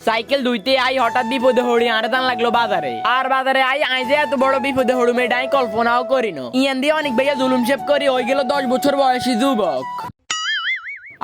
Cycle দুইতে I হঠাৎ বিপদে হড়ি আরে দান লাগলো বাজারে আর বাজারে আই যে এত বড় বিপদে হড়ু মেয়েটাই কল্পনাও করিনো ইয়ান দিয়ে অনেক ভাইয়া জুলুম শেপ করি হয়ে গেল 10 বছর বয়সী যুবক।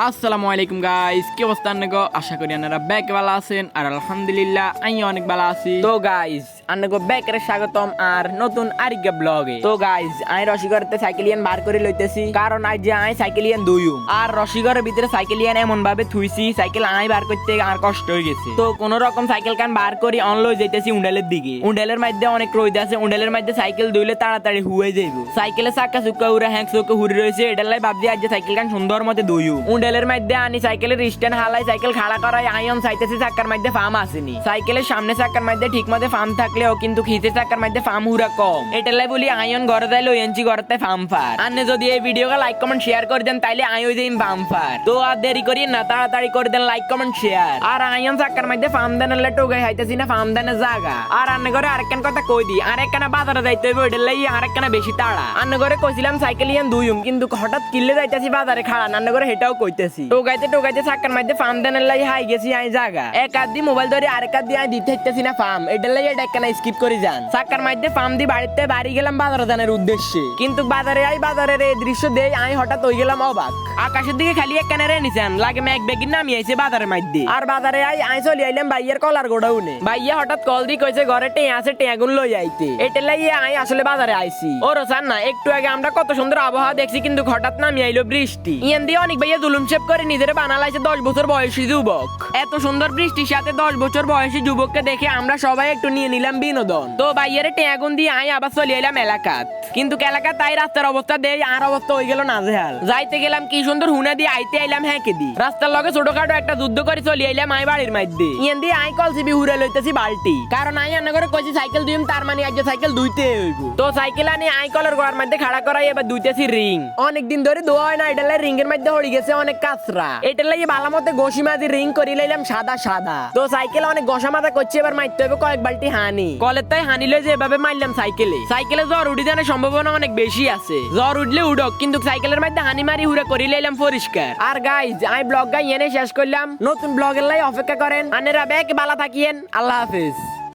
আসসালামু আলাইকুম গাইস, কি অবস্থা আনগো? আশা করি আপনারা ব্যাক ভালো আছেন আর আলহামদুলিল্লাহ আমি অনেক ভালো আছি। তো গাইস আনগো ব্যাকের স্বাগতম আর নতুন আরেকটা ব্লগে। তো গাইস আই রসিগড়তে সাইকেলিয়ান বার করে লইতেছি কারণ আজ যে আই সাইকেলিয়ান দুইম আর রসিগড়ের ভিতরে সাইকেলিয়ান এমন ভাবে থুইছি সাইকেল আই বার করতে আর কষ্ট হয়ে গেছে। তো কোন রকম সাইকেল কান বার করি অন লই যাইতেছি উন্ডালের দিকে। উন্ডালের মধ্যে অনেক রোদ আছে, উন্ডালের মধ্যে সাইকেল দুইলে তাড়াতাড়ি হুয়ে যাইব। সাইকেলে চাক্কা চুক্কা উড়ে হ্যাং চুক্কা হুড়ি রয়েছে, এটার লাই ভাবছি আজ যে সাইকেল কান সুন্দর মতে দুইম। উন্ডালের মধ্যে আনি সাইকেলের স্ট্যান্ড হালাই সাইকেল খাড়া করাই আইন চাইতেছি চাক্কার মধ্যে ফার্ম আসেনি। সাইকেলের সামনে চাক্কার মধ্যে ঠিক মতো ফার্ম থাকলেও কিন্তু খিচে চাক্কার মধ্যে ফার্ম হুরা কম। এটালাই বলি আইন ঘরে যাইলো এনচি ঘরতে ফার্ম ফার। আন্নে যদি এই ভিডিওকে লাইক কমেন্ট শেয়ার করে দেন তাইলে আইও যাইম ফার্ম ফার। তো আর দেরি করি না, তাড়াতাড়ি করে দেন লাইক কমেন্ট শেয়ার। আর আইন চাক্কার মধ্যে ফার্ম দেনালে টোগাই হাইতেছি না ফার্ম দেনের জায়গা। আর আন্নে ঘরে আরেকখান কথা কই দি, আরেকখানা বাজারে যাইতে হইব, এটার লাই আরেকখানা বেশি তাড়া। আন্নে ঘরে কইছিলাম সাইকেল ইয়ান দুইম কিন্তু হঠাৎ কিল্লে যাইতেছি বাজারে খাড়া, আন্নে ঘরে হেটাও কইতেছি। টোগাইতে টোগাইতে চাক্কার মধ্যে ফার্ম দেনের লাই হাই গেছি আই জায়গা। এক হাত দি মোবাইল ধরে আরেক হাত দিয়ে আই দিতে হইতেছি না ফার্ম, এটার লাই একখানা স্কিপ করে যান। চাক্কার মধ্যে ফার্ম দি বাড়িতে বাড়ি গেলাম বাজারে জানার উদ্দেশ্যে, কিন্তু বাজারে আই বাজারের এই দৃশ্য দেই আই হঠাৎ হয়ে গেলাম অবাক। আকাশের দিকে খালি একখানা রে নিছেন লাগে মেঘ বেগিন নামি আইছে বাজারের মধ্যে। আর বাজারে আই চলে আইলাম ভাইয়ের কলার গোডাউনে। ভাইয়া হঠাৎ কল দি কইছে ঘরে টে আছে টেগুন লই আইতে, এটা লাই আই আসলে বাজারে আইছি। ও রসান না একটু আগে আমরা কত সুন্দর আবহাওয়া দেখছি কিন্তু হঠাৎ নামি আইলো বৃষ্টি। ইয়ান দিয়ে অনেক ভাইয়া জুলুম শেপ করে নিজের বানালাইছে 10 বছর বয়সী যুবক। এত সুন্দর বৃষ্টির সাথে 10 বছর বয়সী যুবককে দেখে আমরা সবাই একটু নিয়ে নিলাম বিনোদন। তো ভাইয়ের টেগুন দিয়ে আই আবার চলে এলাম এলাকাত, কিন্তু এলাকা তাই রাস্তার অবস্থা দেই আর অবস্থা হয়ে গেল নাজেহাল। যাইতে গেলাম কি সুন্দর হুনা দিয়ে আইতে আইলাম হ্যাঁকে দি রাস্তার লগে ছোটখাটো একটা যুদ্ধ করে চলে আইলাম আই বাড়ির মধ্যে। ইয়ান দিয়ে আই কলসিবি হুরে লইতেছি বালতি, কারণ আই আন্না করে কইছি সাইকেল দুইম তার মানে আজ সাইকেল দুইতে হইব। তো সাইকেল আনি আই কলের গোড়ার মধ্যে খাড়া করাই এবার দুইতেছি রিং। অনেকদিন ধরে ধোয়া হয় না, এটার লাই রিং এর মধ্যে হড়ি গেছে অনেক কাঁচরা, এটার লাই ভালো মতো ঘষি মাঝি রিং করি লাইলাম সাদা সাদা। তো সাইকেল অনেক ঘষা মাথা করছে, এবার মারতে হবে কয়েক বালতি হানি। কলের তাই হানি লই যে এভাবে মারলাম সাইকেলে জ্বর উঠি জানার সম্ভাবনা অনেক বেশি আছে। জ্বর উঠলে উঠক কিন্তু সাইকেলের মধ্যে হানি মারি হুড়ে করি লাইলাম পরিষ্কার। আর গাইজ আই ব্লগ গাই এনে শেষ করলাম, নতুন ব্লগের লাই অপেক্ষা করেন। আনেরা ব্যাক বালা থাকিয়েন, আল্লাহ হাফেজ।